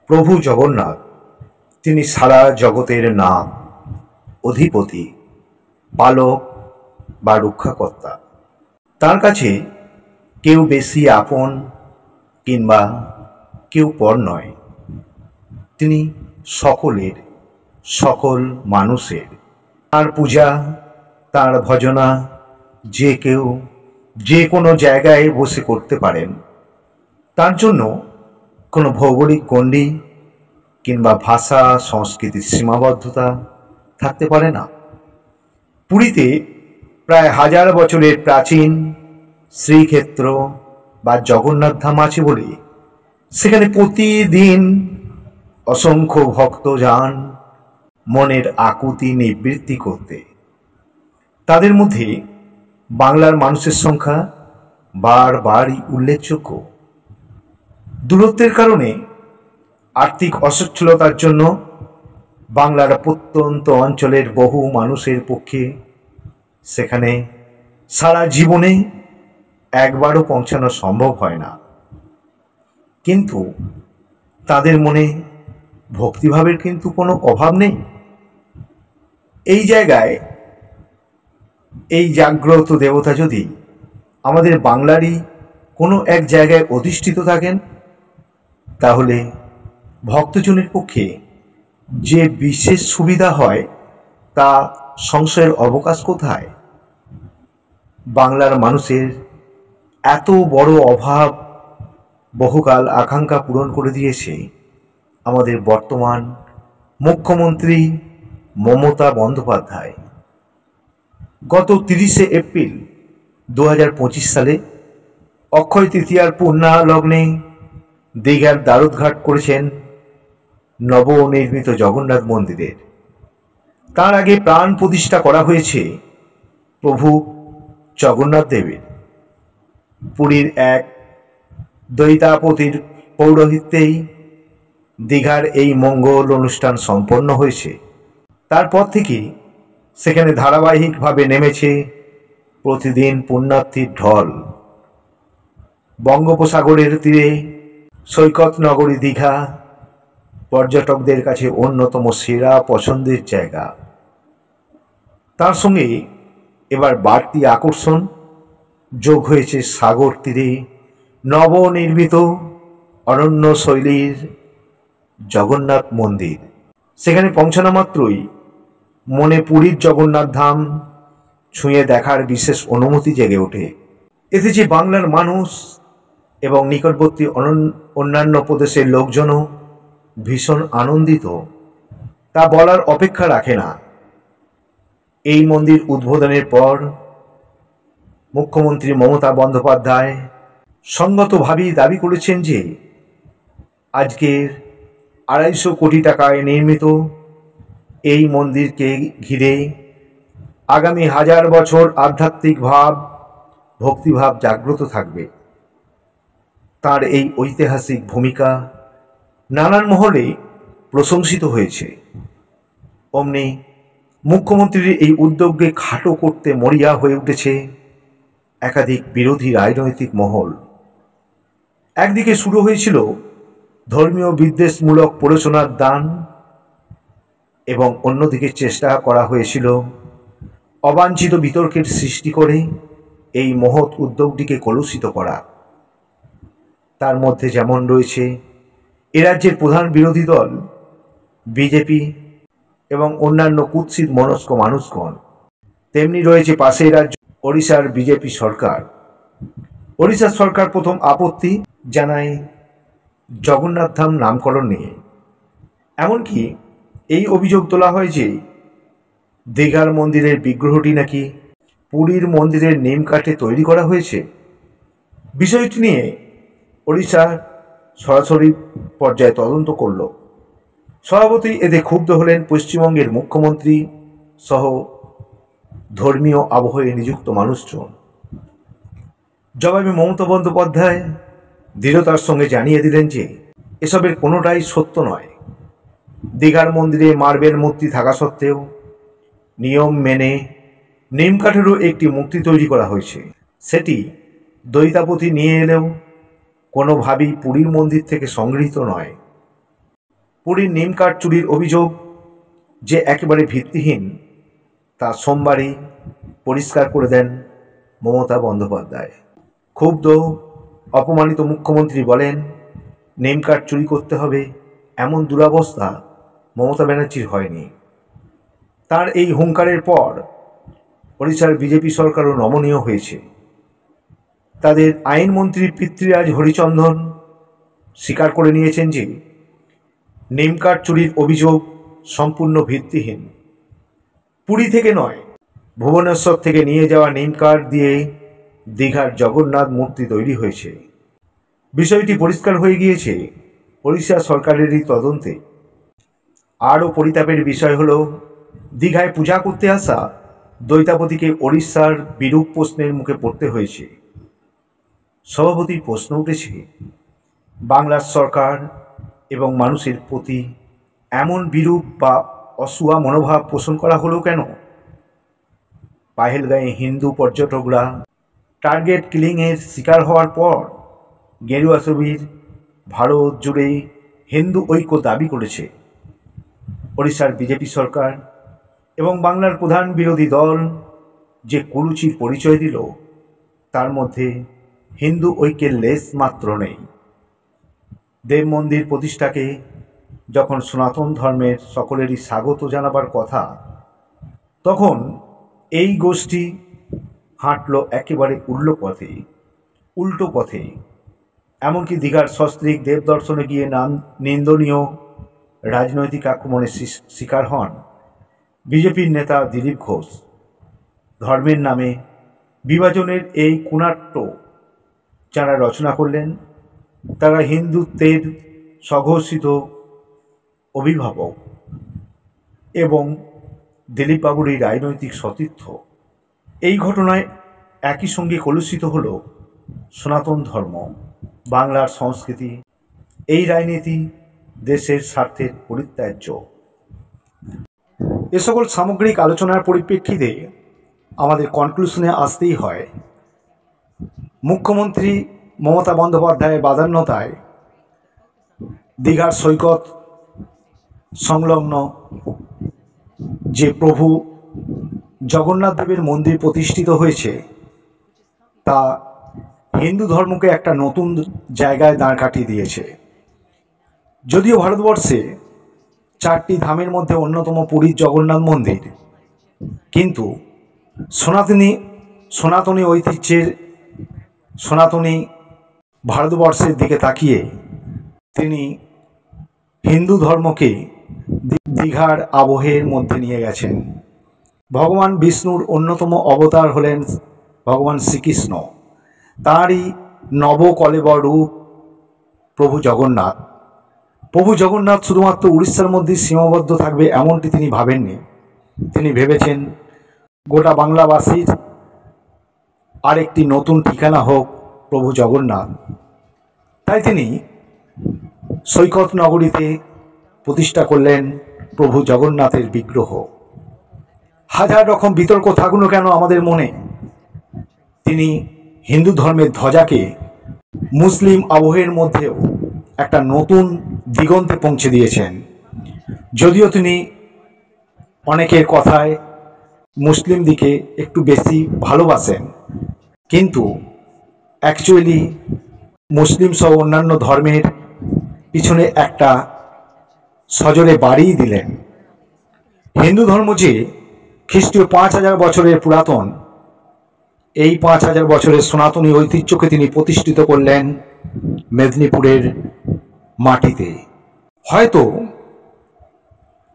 প্রভু জগন্নাথ তিনি সারা জগতের নাথ, অধিপতি, পালক বা রক্ষাকর্তা। তার কাছে কেউ বেশি আপন কিংবা কেউ পর নয়। তিনি সকলের, সকল মানুষের। তার পূজা, তার ভজনা যে কেউ যে কোনো জায়গায় বসে করতে পারেন। তার জন্য কোনো ভৌগোলিক গণ্ডি কিংবা ভাষা সংস্কৃতির সীমাবদ্ধতা থাকতে পারে না। পুরীতে প্রায় 1000 বছরের প্রাচীন শ্রীক্ষেত্র বা জগন্নাথ ধাম আছে বলে সেখানে প্রতিদিন অসংখ্য ভক্ত যান মনের আকুতি নিবৃত্তি করতে। তাদের মধ্যে বাংলার মানুষের সংখ্যা বারবারই উল্লেখযোগ্য। দূরত্বের কারণে, আর্থিক অসচ্ছলতার জন্য বাংলার প্রত্যন্ত অঞ্চলের বহু মানুষের পক্ষে সেখানে সারা জীবনে একবারও পৌঁছানো সম্ভব হয় না। কিন্তু তাদের মনে ভক্তিভাবের কিন্তু কোনো অভাব নেই। এই জায়গায় এই জাগ্রত দেবতা যদি আমাদের বাংলারই কোনো এক জায়গায় অধিষ্ঠিত থাকেন, তাহলে ভক্তজনের পক্ষে যে বিশেষ সুবিধা হয় তা সংশয়ের অবকাশ কোথায়? বাংলার মানুষের এত বড় অভাব বহুকাল আকাঙ্ক্ষা পূরণ করে দিয়েছে আমাদের বর্তমান মুখ্যমন্ত্রী মমতা বন্দ্যোপাধ্যায়। গত 30শে এপ্রিল 2025 সালে অক্ষয় তৃতীয়ার পূর্ণা লগ্নে দীঘার দ্বারোদ্ঘাট করেছেন নবনির্মিত জগন্নাথ মন্দিরের। তার আগে প্রাণ প্রতিষ্ঠা করা হয়েছে প্রভু জগন্নাথ দেবের। পুরীর এক দৈতাপতির পৌরোহিত্যেই দীঘার এই মঙ্গল অনুষ্ঠান সম্পন্ন হয়েছে। তারপর থেকে সেখানে ধারাবাহিকভাবে নেমেছে প্রতিদিন পুণ্যার্থীর ঢল। বঙ্গোপসাগরের তীরে সৈকত নগরী দীঘা পর্যটকদের কাছে অন্যতম সেরা পছন্দের জায়গা। তার সঙ্গে এবার বাড়তি আকর্ষণ যোগ হয়েছে সাগর তীরে নবনির্মিত অনন্য শৈলীর জগন্নাথ মন্দির। সেখানে পৌঁছানো মাত্রই মনে পুরীর জগন্নাথ ধাম ছুঁয়ে দেখার বিশেষ অনুমতি জেগে ওঠে। এতে যে বাংলার মানুষ এবং নিকটবর্তী অন্যান্য প্রদেশের লোকজনও ভীষণ আনন্দিত তা বলার অপেক্ষা রাখে না। এই মন্দির উদ্বোধনের পর মুখ্যমন্ত্রী মমতা বন্দ্যোপাধ্যায় সঙ্গতভাবেই দাবি করেছেন যে আজকের 250 কোটি টাকায় নির্মিত এই মন্দিরকে ঘিরে আগামী 1000 বছর আধ্যাত্মিক ভাব, ভক্তিভাব জাগ্রত থাকবে। তার এই ঐতিহাসিক ভূমিকা নানান মহলে প্রশংসিত হয়েছে। অমনি মুখ্যমন্ত্রীর এই উদ্যোগকে খাটো করতে মরিয়া হয়ে উঠেছে একাধিক বিরোধী রাজনৈতিক মহল। একদিকে শুরু হয়েছিল ধর্মীয় বিদ্বেষমূলক প্ররোচনার দান এবং অন্যদিকে চেষ্টা করা হয়েছিল অবাঞ্ছিত বিতর্কের সৃষ্টি করে এই মহৎ উদ্যোগটিকে কলুষিত করা। তার মধ্যে যেমন রয়েছে এ রাজ্যের প্রধান বিরোধী দল বিজেপি এবং অন্যান্য কুৎসিত মনস্ক মানুষগণ, তেমনি রয়েছে পাশের রাজ্য ওড়িশার বিজেপি সরকার। ওড়িশার সরকার প্রথম আপত্তি জানায় জগন্নাথ ধাম নামকরণ নিয়ে। এমনকি এই অভিযোগ তোলা হয় যে দীঘার মন্দিরের বিগ্রহটি নাকি পুরীর মন্দিরের নিম কাঠে তৈরি করা হয়েছে। বিষয়টি নিয়ে ওড়িশা সরাসরি পর্যায়ে তদন্ত করল। স্বভাবতই এতে ক্ষুব্ধ হলেন পশ্চিমবঙ্গের মুখ্যমন্ত্রী সহ ধর্মীয় আবহে নিযুক্ত মানুষজন। জবাবে মমতা বন্দ্যোপাধ্যায় দৃঢ়তার সঙ্গে জানিয়ে দিলেন যে এসবের কোনোটাই সত্য নয়। দীঘার মন্দিরে মার্বেল মূর্তি থাকা সত্ত্বেও নিয়ম মেনে নিম কাঠেরও একটি মূর্তি তৈরি করা হয়েছে। সেটি দৈতাপতি নিয়ে এলেও কোনোভাবেই পুরীর মন্দির থেকে সংগৃহীত নয়। পুরীর নিম কাঠ চুরির অভিযোগ যে একেবারে ভিত্তিহীন তা সোমবারই পরিষ্কার করে দেন মমতা বন্দ্যোপাধ্যায়। ক্ষুব্ধ অপমানিত মুখ্যমন্ত্রী বলেন, নিম কাঠ চুরি করতে হবে এমন দুরবস্থা মমতা ব্যানার্জির হয়নি। তার এই হুঙ্কারের পর ওড়িশার বিজেপি সরকারও নমনীয় হয়েছে। তাদের আইনমন্ত্রী পৃথ্বীরাজ হরিচন্দন স্বীকার করে নিয়েছেন যে নিম কাঠ চুরির অভিযোগ সম্পূর্ণ ভিত্তিহীন। পুরী থেকে নয়, ভুবনেশ্বর থেকে নিয়ে যাওয়া নিম কাঠ দিয়ে দীঘার জগন্নাথ মূর্তি তৈরি হয়েছে। বিষয়টি পরিষ্কার হয়ে গিয়েছে ওড়িশা সরকারেরই তদন্তে। আরও পরিতাপের বিষয় হল, দীঘায় পূজা করতে আসা দৈতাপতিকে ওড়িশার বিরূপ প্রশ্নের মুখে পড়তে হয়েছে। স্বভাবতই প্রশ্ন উঠেছে, বাংলার সরকার এবং মানুষের প্রতি এমন বিরূপ বা অসূয়া মনোভাব পোষণ করা হলো কেন? পাহেলগাঁয়ে হিন্দু পর্যটকরা টার্গেট কিলিংয়ের শিকার হওয়ার পর গেরুয়া শিবির ভারত জুড়ে হিন্দু ঐক্য দাবি করেছে। ওড়িশার বিজেপি সরকার এবং বাংলার প্রধান বিরোধী দল যে কুরুচির পরিচয় দিল, তার মধ্যে হিন্দু ঐক্যের লেশ মাত্র নেই। দেব মন্দির প্রতিষ্ঠাকে যখন সনাতন ধর্মের সকলেরই স্বাগত জানাবার কথা, তখন এই গোষ্ঠী হাঁটল একেবারে উল্টো পথে। এমনকি দীঘার সস্ত্রীক দেব দর্শনে গিয়ে নিন্দনীয় রাজনৈতিক আক্রমণের শিকার হন বিজেপির নেতা দিলীপ ঘোষ। ধর্মের নামে বিভাজনের এই কুনাট্য যারা রচনা করলেন, তারা হিন্দুত্বের স্বঘোষিত অভিভাবক এবং দিলীপবাবুর এই রাজনৈতিক সতীর্থ। এই ঘটনায় একই সঙ্গে কলুষিত হল সনাতন ধর্ম, বাংলার সংস্কৃতি। এই রাজনীতি দেশের স্বার্থের পরিত্যাজ্য। এ সকল সামগ্রিক আলোচনার পরিপ্রেক্ষিতে আমাদের কনক্লুশনে আসতেই হয়, মুখ্যমন্ত্রী মমতা বন্দ্যোপাধ্যায়ের বাদান্যতায় দীঘার সৈকত সংলগ্ন যে প্রভু জগন্নাথ দেবের মন্দির প্রতিষ্ঠিত হয়েছে, তা হিন্দু ধর্মকে একটা নতুন জায়গায় দাঁড় কাটিয়ে দিয়েছে। যদিও ভারতবর্ষে 4টি ধামের মধ্যে অন্যতম পুরীর জগন্নাথ মন্দির, কিন্তু সনাতনী ঐতিহ্যের সনাতনী ভারতবর্ষের দিকে তাকিয়ে তিনি হিন্দু ধর্মকে দীঘার আবহের মধ্যে নিয়ে গেছেন। ভগবান বিষ্ণুর অন্যতম অবতার হলেন ভগবান শ্রীকৃষ্ণ। তাঁরই নবকলেবর রূপ প্রভু জগন্নাথ। প্রভু জগন্নাথ শুধুমাত্র উড়িষ্যার মধ্যে সীমাবদ্ধ থাকবে এমনটি তিনি ভাবেননি। তিনি ভেবেছেন গোটা বাংলাবাসীর আরেকটি নতুন ঠিকানা হোক প্রভু জগন্নাথ। তাই তিনি সৈকত নগরীতে প্রতিষ্ঠা করলেন প্রভু জগন্নাথের বিগ্রহ। হাজার রকম বিতর্ক থাকুন কেন আমাদের মনে, তিনি হিন্দু ধর্মের ধ্বজাকে মুসলিম আবহের মধ্যেও একটা নতুন দিগন্তে পৌঁছে দিয়েছেন। যদিও তিনি অনেকের কথায় মুসলিম দিকে একটু বেশি ভালোবাসেন, কিন্তু অ্যাকচুয়ালি মুসলিম সহ অন্যান্য ধর্মের পিছনে একটা সজোরে বাড়িয়ে দিলেন। হিন্দু ধর্ম যে খ্রিস্টীয় 5000 বছরের পুরাতন, এই 5000 বছরের সনাতনী ঐতিহ্যকে তিনি প্রতিষ্ঠিত করলেন মেদিনীপুরের মাটিতে। হয়তো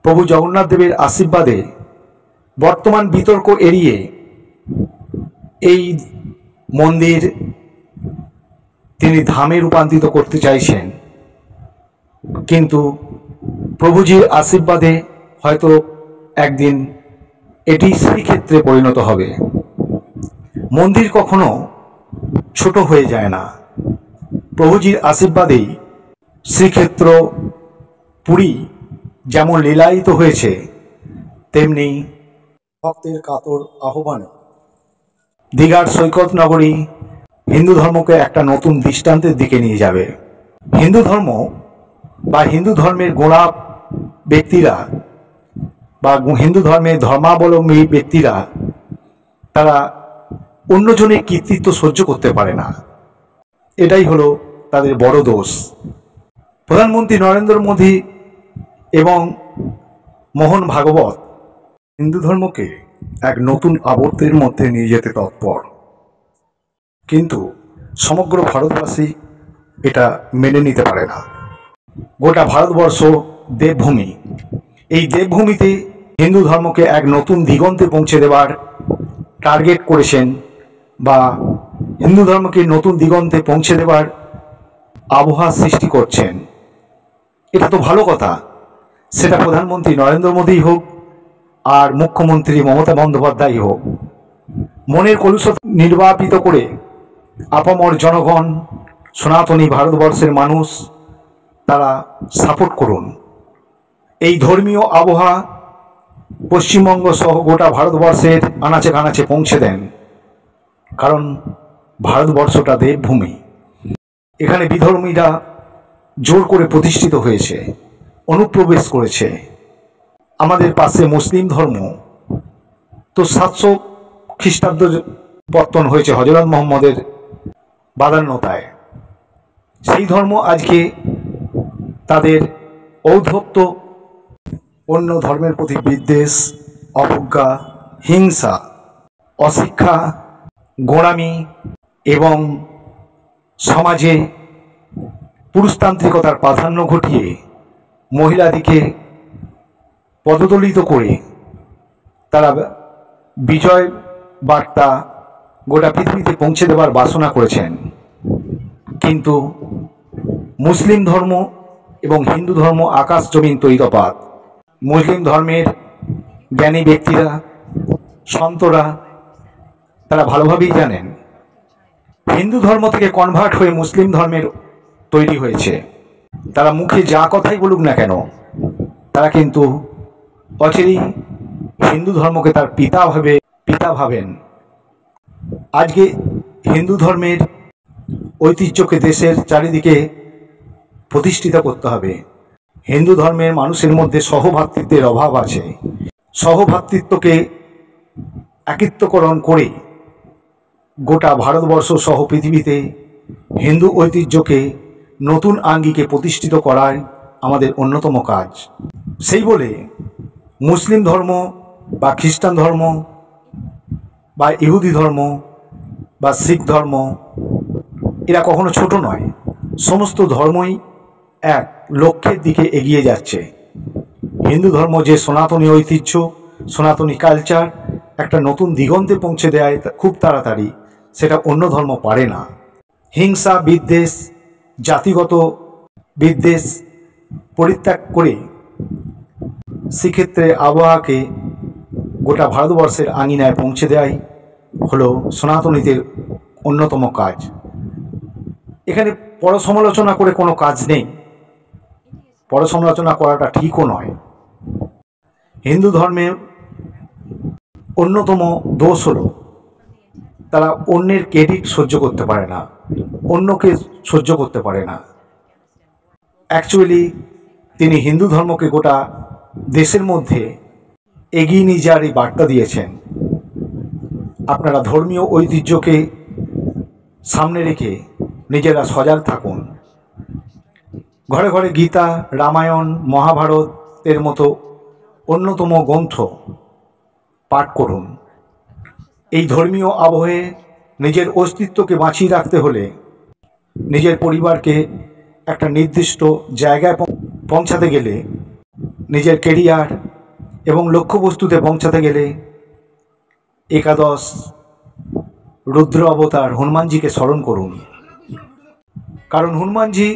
প্রভু জগন্নাথ দেবের আশীর্বাদে বর্তমান বিতর্ক এড়িয়ে এই মন্দির তিনি ধামে রূপান্তরিত করতে চাইছেন, কিন্তু প্রভুজির আশীর্বাদে হয়তো একদিন এটি শ্রীক্ষেত্রে পরিণত হবে। মন্দির কখনো ছোট হয়ে যায় না। প্রভুজির আশীর্বাদেই শ্রীক্ষেত্র পুরী যেমন লীলায়িত হয়েছে, তেমনি ভক্তের কাতর আহ্বানে দীঘার সৈকত নগরী হিন্দু ধর্মকে একটা নতুন দৃষ্টান্তের দিকে নিয়ে যাবে। হিন্দু ধর্ম বা হিন্দু ধর্মের গোঁড়া ব্যক্তিরা বা হিন্দু ধর্মের ধর্মাবলম্বী ব্যক্তিরা তারা অন্যজনের কৃতিত্ব সহ্য করতে পারে না। এটাই হলো তাদের বড় দোষ। প্রধানমন্ত্রী নরেন্দ্র মোদী এবং মোহন ভাগবত হিন্দু ধর্মকে এক নতুন আবর্তের মধ্যে নিয়ে যেতে তৎপর, কিন্তু সমগ্র ভারতবাসী এটা মেনে নিতে পারে না। গোটা ভারতবর্ষ দেবভূমি, এই দেবভূমিতে হিন্দু ধর্মকে এক নতুন দিগন্তে পৌঁছে দেওয়ার টার্গেট করেছেন বা হিন্দু ধর্মকে নতুন দিগন্তে পৌঁছে দেওয়ার আবহাওয়া সৃষ্টি করছেন। এটা তো ভালো কথা, সেটা প্রধানমন্ত্রী নরেন্দ্র মোদী হোক আর মুখ্যমন্ত্রী মমতা বন্দ্যোপাধ্যায় হোক। মনের কলুষ নির্বাপিত করে আপামর জনগণ, সনাতনী ভারতবর্ষের মানুষ তারা সাপোর্ট করুন। এই ধর্মীয় আবহাওয়া পশ্চিমবঙ্গ সহ গোটা ভারতবর্ষের আনাচে কানাচে পৌঁছে দেন, কারণ ভারতবর্ষটা দেবভূমি। এখানে বিধর্মীরা জোর করে প্রতিষ্ঠিত হয়েছে, অনুপ্রবেশ করেছে। আমাদের পাশে মুসলিম ধর্ম তো 700 খ্রিস্টাব্দ পত্তন হয়েছে হযরত মুহাম্মদের বাদান্যতায়। সেই ধর্ম আজকে তাদের ঔদ্ধত্য, অন্য ধর্মের প্রতি বিদ্বেষ, অবজ্ঞা, হিংসা, অশিক্ষা, গোঁড়ামি এবং সমাজে পুরুষতান্ত্রিকতার প্রাধান্য ঘটিয়ে মহিলাদিকে পদদলিত করে তারা বিজয় বার্তা গোটা পৃথিবীতে পৌঁছে দেওয়ার বাসনা করেছেন। কিন্তু মুসলিম ধর্ম এবং হিন্দু ধর্ম আকাশ জমিন তৈতফাত। মুসলিম ধর্মের জ্ঞানী ব্যক্তিরা, সন্তরা তারা ভালোভাবেই জানেন হিন্দু ধর্ম থেকে কনভার্ট হয়ে মুসলিম ধর্মের তৈরি হয়েছে। তারা মুখে যা কথাই বলুক না কেন, তারা কিন্তু অচিরেই হিন্দু ধর্মকে তার পিতা ভাবেন। আজকে হিন্দু ধর্মের ঐতিহ্যকে দেশের চারিদিকে প্রতিষ্ঠিত করতে হবে। হিন্দু ধর্মের মানুষের মধ্যে সহভাতৃত্বের অভাব আছে। সহভাতৃত্বকে একিত্বকরণ করে গোটা ভারতবর্ষ সহ পৃথিবীতে হিন্দু ঐতিহ্যকে নতুন আঙ্গিকে প্রতিষ্ঠিত করাই আমাদের অন্যতম কাজ। সেই বলে মুসলিম ধর্ম বা খ্রিস্টান ধর্ম বা ইহুদি ধর্ম বা শিখ ধর্ম এরা কখনো ছোট নয়। সমস্ত ধর্মই এক লক্ষ্যের দিকে এগিয়ে যাচ্ছে। হিন্দু ধর্ম যে সনাতনী ঐতিহ্য, সনাতনী কালচার একটা নতুন দিগন্তে পৌঁছে দেয় খুব তাড়াতাড়ি, সেটা অন্য ধর্ম পারে না। হিংসা, বিদ্বেষ, জাতিগত বিদ্বেষ পরিত্যাগ করে সেক্ষেত্রে আবহাওয়াকে গোটা ভারতবর্ষের আঙিনায় পৌঁছে দেওয়াই হলো সনাতনীদের অন্যতম কাজ। এখানে পরসমালোচনা করে কোনো কাজ নেই, পরসমালোচনা করাটা ঠিকও নয়। হিন্দু ধর্মের অন্যতম দোষ হলো তারা অন্যের ক্রেডিট সহ্য করতে পারে না, অন্যকে সহ্য করতে পারে না। অ্যাকচুয়ালি তিনি হিন্দু ধর্মকে গোটা দেশের মধ্যে এগিয়ে নিয়ে যাওয়ার এই বার্তা দিয়েছেন। আপনারা ধর্মীয় ঐতিহ্যকে সামনে রেখে নিজেরা সজাগ থাকুন। ঘরে ঘরে গীতা, রামায়ণ, মহাভারতের মতো অন্যতম গ্রন্থ পাঠ করুন। এই ধর্মীয় আবহে নিজের অস্তিত্বকে বাঁচিয়ে রাখতে হলে নিজের পরিবারকে একটা নির্দিষ্ট জায়গায় পৌঁছাতে গেলে, নিজের কেরিয়ার এবং লক্ষ্যবস্তুতে পৌঁছাতে গেলে একাদশ রুদ্র অবতার হনুমানজিকে স্মরণ করুন। কারণ হনুমানজি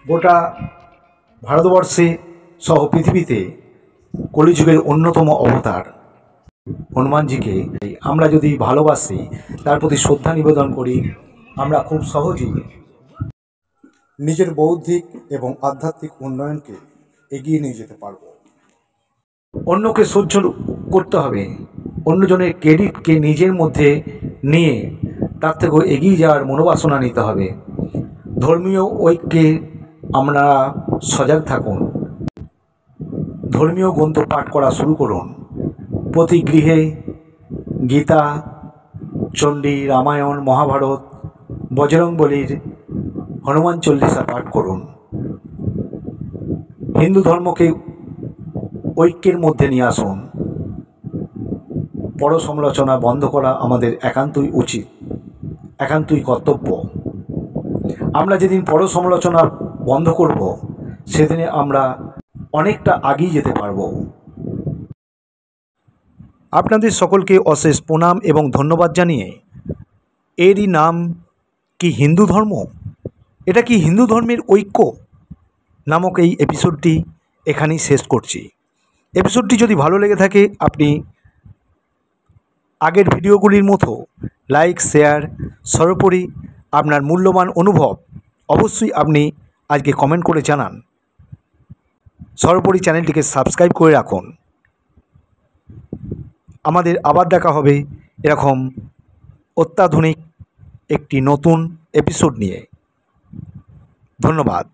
গোটা ভারতবর্ষে সহ পৃথিবীতে কলিযুগের অন্যতম অবতার। হনুমানজিকে আমরা যদি ভালোবাসি, তার প্রতি শ্রদ্ধা নিবেদন করি, আমরা খুব সহজেই নিজের বৌদ্ধিক এবং আধ্যাত্মিক উন্নয়নকে এগিয়ে নিয়ে যেতে পারব। অন্যকে সহ্য করতে হবে, অন্যজনের ক্রেডিটকে নিজের মধ্যে নিয়ে তার থেকেও এগিয়ে যাওয়ার মনোবাসনা নিতে হবে। ধর্মীয় ঐক্যে আপনারা সজাগ থাকুন। ধর্মীয় গ্রন্থ পাঠ করা শুরু করুন। প্রতি গৃহে গীতা, চণ্ডী, রামায়ণ, মহাভারত, বজরংবলীর হনুমান চল্লিশা পাঠ করুন। হিন্দু ধর্মকে ঐক্যের মধ্যে নিয়ে আসুন। পর সমালোচনা বন্ধ করা আমাদের একান্তই উচিত, একান্তই কর্তব্য। আমরা যেদিন পর সমালোচনা বন্ধ করব, সেদিনে আমরা অনেকটা আগিয়ে যেতে পারব। আপনাদের সকলকে অশেষ প্রণাম এবং ধন্যবাদ জানিয়ে, এরই নাম কি হিন্দু ধর্ম? এটা কি হিন্দু ধর্মের ঐক্য নামক এই এপিসোডটি এখানেই শেষ করছি। এপিসোডটি যদি ভালো লেগে থাকে, আপনি আগের ভিডিওগুলির মতো লাইক, শেয়ার, সর্বোপরি আপনার মূল্যবান অনুভব অবশ্যই আপনি আজকে কমেন্ট করে জানান। সর্বোপরি চ্যানেলটিকে সাবস্ক্রাইব করে রাখুন। আমাদের আবার দেখা হবে এরকম অত্যাধুনিক একটি নতুন এপিসোড নিয়ে। ধন্যবাদ।